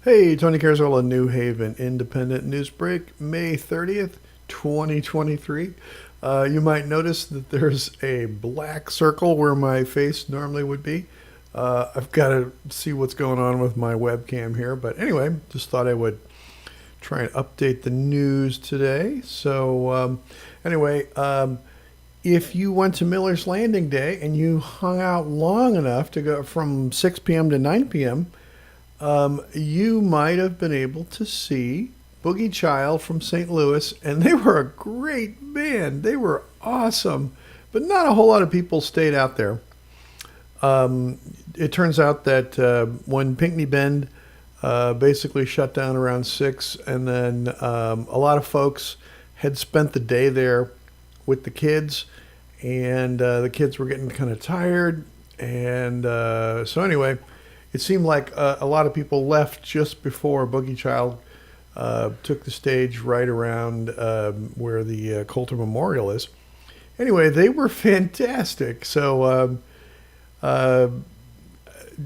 Hey, Tony Carozola, New Haven Independent Newsbreak, May 30th, 2023. You might notice that there's a black circle where my face normally would be. I've got to see what's going on with my webcam here, but anyway, just thought I would try and update the news today. So, if you went to Miller's Landing Day and you hung out long enough to go from 6 p.m. to 9 p.m., you might have been able to see Boogie Child from St. Louis, and they were a great band. They were awesome, but not a whole lot of people stayed out there. It turns out that when Pinckney Bend basically shut down around 6, and then a lot of folks had spent the day there with the kids, and the kids were getting kind of tired, and so anyway, it seemed like a lot of people left just before Boogie Child took the stage right around where the Coulter Memorial is. Anyway, they were fantastic. So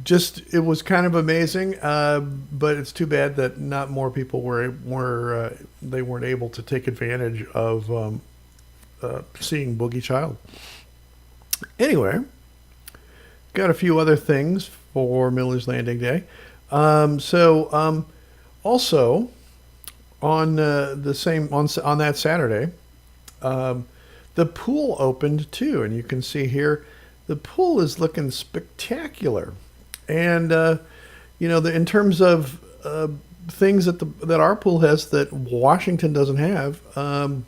just it was kind of amazing, but it's too bad that not more people were they weren't able to take advantage of seeing Boogie Child. Anyway, got a few other things for Miller's Landing Day. Also on the same on that Saturday, the pool opened too, and you can see here the pool is looking spectacular. And in terms of things that our pool has that Washington doesn't have, one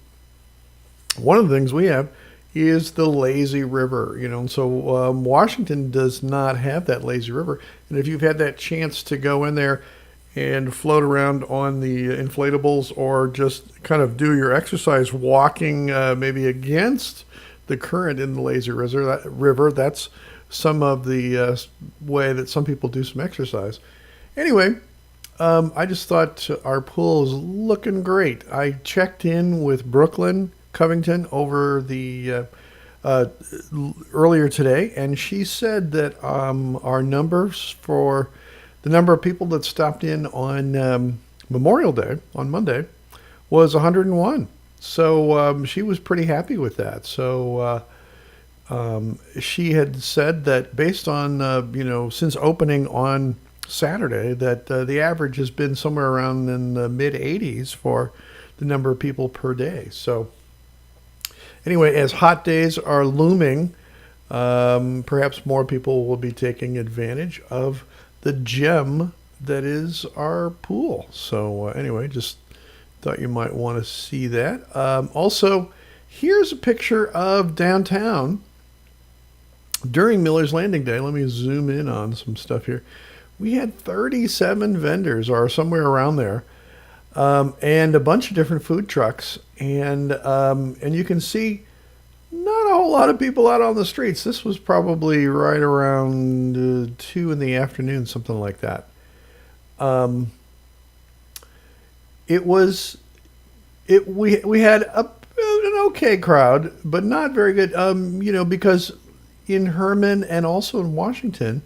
of the things we have is the lazy river, so Washington does not have that lazy river. And if you've had that chance to go in there and float around on the inflatables, or just kind of do your exercise walking maybe against the current in the lazy river, that's some of the way that some people do some exercise. Anyway, I just thought our pool is looking great. I checked in with Brooklyn Covington over the earlier today, and she said that our numbers for the number of people that stopped in on Memorial Day on Monday was 101. So she was pretty happy with that. So she had said that based on since opening on Saturday, that the average has been somewhere around in the mid 80s for the number of people per day. So anyway, as hot days are looming, perhaps more people will be taking advantage of the gem that is our pool. So anyway, just thought you might want to see that. Also, here's a picture of downtown during Miller's Landing Day. Let me zoom in on some stuff here. We had 37 vendors, or somewhere around there. And a bunch of different food trucks, and you can see not a whole lot of people out on the streets. This was probably right around 2 in the afternoon, something like that. We had an okay crowd, but not very good. Because in Herman and also in Washington,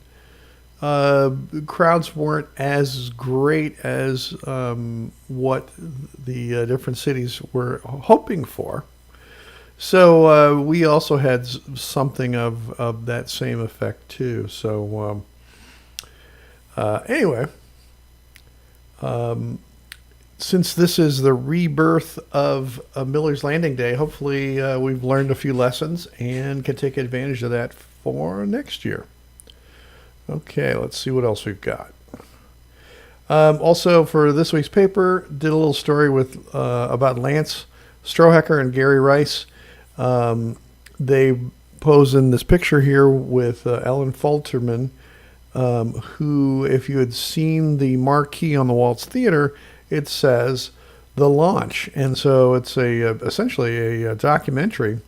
crowds weren't as great as what the different cities were hoping for. So we also had something of that same effect too. So anyway, since this is the rebirth of Miller's Landing Day, hopefully we've learned a few lessons and can take advantage of that for next year. Okay, let's see what else we've got. Also, for this week's paper, did a little story about Lance Strohecker and Gary Rice. They pose in this picture here with Ellen Falterman, who, if you had seen the marquee on the Waltz Theater, it says The Launch. And so it's essentially a documentary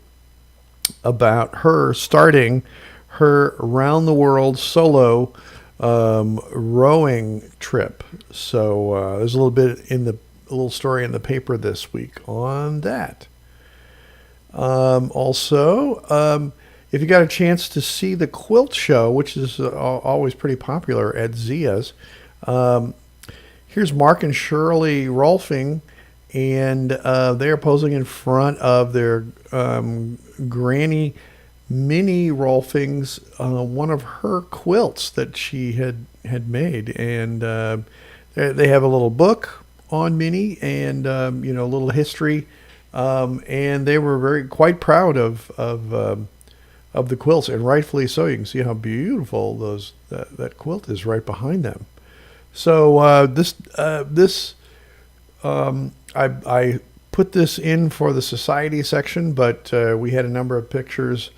about her starting her around-the-world solo rowing trip. So there's a little story in the paper this week on that. Also, if you got a chance to see the quilt show, which is always pretty popular at Zia's, Here's Mark and Shirley Rolfing, and they are posing in front of their Granny Minnie Rolfing's one of her quilts that she had made, and they have a little book on Minnie and a little history, and they were quite proud of the quilts, and rightfully so. You can see how beautiful that quilt is right behind them. So I put this in for the society section, but we had a number of pictures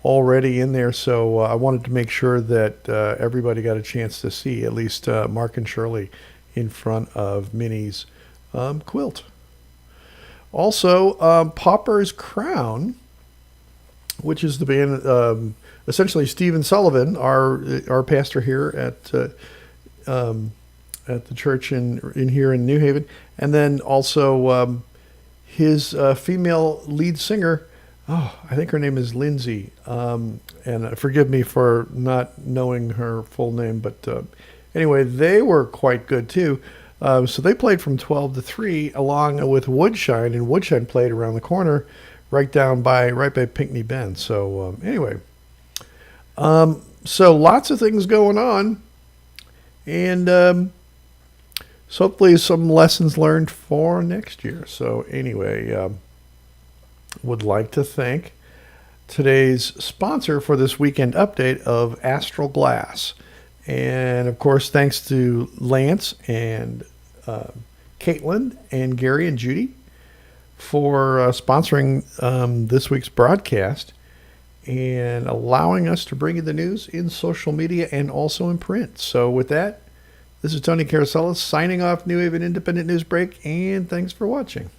already in there, so I wanted to make sure that everybody got a chance to see at least Mark and Shirley in front of Minnie's quilt. Also, Pauper's Crown, which is the band, essentially Stephen Sullivan, our pastor here at the church in here in New Haven, and then also his female lead singer. Oh, I think her name is Lindsay, and forgive me for not knowing her full name, but anyway, they were quite good too. So they played from 12 to 3 along with Woodshine, and Woodshine played around the corner right by Pinckney Bend. So anyway, so lots of things going on, and so hopefully some lessons learned for next year. So anyway, would like to thank today's sponsor for this weekend update of Astral Glass. And of course, thanks to Lance and Caitlin and Gary and Judy for sponsoring this week's broadcast and allowing us to bring you the news in social media and also in print. So with that, this is Tony Carosellas signing off New Haven Independent Newsbreak, and thanks for watching.